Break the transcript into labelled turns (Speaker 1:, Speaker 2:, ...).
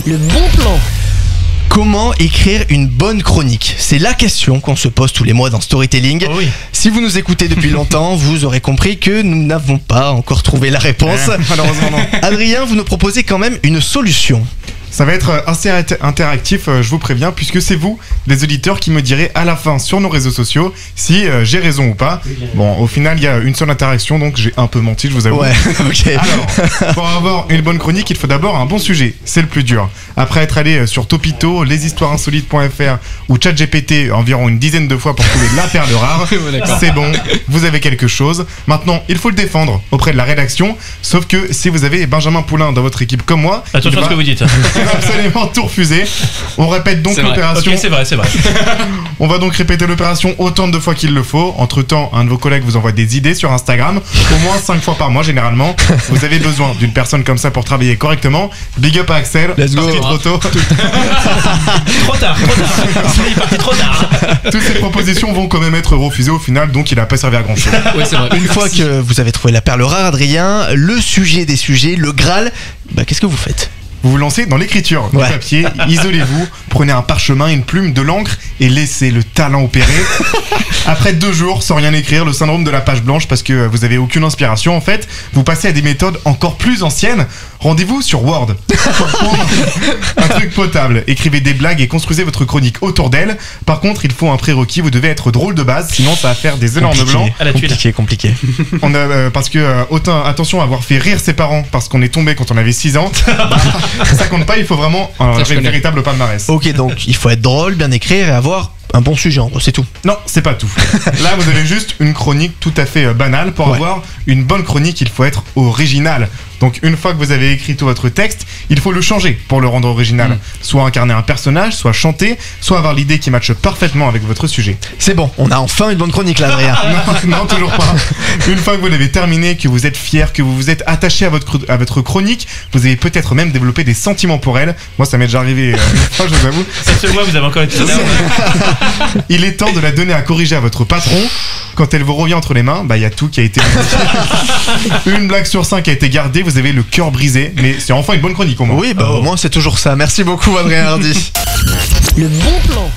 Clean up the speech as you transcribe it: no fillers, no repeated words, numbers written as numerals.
Speaker 1: Le bon plan.
Speaker 2: Comment écrire une bonne chronique? C'est la question qu'on se pose tous les mois dans Storytelling.
Speaker 3: Oh oui.
Speaker 2: Si vous nous écoutez depuis longtemps, vous aurez compris que nous n'avons pas encore trouvé la réponse.
Speaker 4: Malheureusement non.
Speaker 2: Adrien, vous nous proposez quand même une solution.
Speaker 4: Ça va être assez interactif, je vous préviens, puisque c'est vous, les auditeurs, qui me direz à la fin sur nos réseaux sociaux si j'ai raison ou pas. Bon, au final, il y a une seule interaction, donc j'ai un peu menti, je vous avoue.
Speaker 2: Ouais, ok.
Speaker 4: Alors, pour avoir une bonne chronique, il faut d'abord un bon sujet. C'est le plus dur. Après être allé sur Topito, leshistoiresinsolites.fr ou ChatGPT environ une dizaine de fois pour trouver la perle rare, c'est bon, vous avez quelque chose. Maintenant, il faut le défendre auprès de la rédaction. Sauf que si vous avez Benjamin Poulain dans votre équipe comme moi,
Speaker 3: Attention à ce que vous dites.
Speaker 4: il va absolument tout refuser. On répète donc l'opération.
Speaker 3: Ok, c'est vrai.
Speaker 4: On va donc répéter l'opération autant de fois qu'il le faut. Entre temps, un de vos collègues vous envoie des idées sur Instagram, au moins 5 fois par mois généralement. Vous avez besoin d'une personne comme ça pour travailler correctement. Big up à Axel.
Speaker 2: Let's go.
Speaker 4: Sorti trop tôt.
Speaker 3: Trop tard. Il est parti trop tard.
Speaker 4: Toutes ces propositions vont quand même être refusées au final, donc il a pas servi à grand chose.
Speaker 3: Oui, c'est vrai.
Speaker 2: Une fois que vous avez trouvé la perle rare, Adrien, le sujet des sujets, le Graal, qu'est-ce que vous faites?
Speaker 4: Vous vous lancez dans l'écriture du papier, isolez-vous, prenez un parchemin, une plume, de l'encre et laissez le talent opérer. Après 2 jours sans rien écrire, le syndrome de la page blanche parce que vous avez aucune inspiration en fait, vous passez à des méthodes encore plus anciennes. Rendez-vous sur Word. Un truc potable. Écrivez des blagues et construisez votre chronique autour d'elle. Par contre, il faut un prérequis, vous devez être drôle de base, sinon ça va faire des énormes blancs.
Speaker 3: À la tuile.
Speaker 2: Compliqué.
Speaker 4: Parce que autant attention à avoir fait rire ses parents parce qu'on est tombé quand on avait 6 ans. Ça compte pas, il faut vraiment un véritable palmarès.
Speaker 2: Ok, donc il faut être drôle, bien écrire et avoir un bon sujet, en gros, c'est tout.
Speaker 4: Non, c'est pas tout. Là, vous avez juste une chronique tout à fait banale. Pour avoir une bonne chronique, il faut être original. Donc une fois que vous avez écrit tout votre texte, il faut le changer pour le rendre original. Soit incarner un personnage, soit chanter, soit avoir l'idée qui matche parfaitement avec votre sujet.
Speaker 2: C'est bon, on a enfin une bonne chronique là, Adrien.
Speaker 4: Non, toujours pas. Une fois que vous l'avez terminé, que vous êtes fier, que vous vous êtes attaché à votre chronique, vous avez peut-être même développé des sentiments pour elle. Moi, ça m'est déjà arrivé une fois, je vous avoue.
Speaker 3: Cette seule fois, vous avez encore été
Speaker 4: Il est temps de la donner à corriger à votre patron. Quand elle vous revient entre les mains, il y a tout qui a été une blague sur 5 a été gardée, vous avez le cœur brisé, mais c'est enfin une bonne chronique au moins.
Speaker 2: Oui, au moins c'est toujours ça. Merci beaucoup, Adrien Hardy.
Speaker 1: Le bon plan.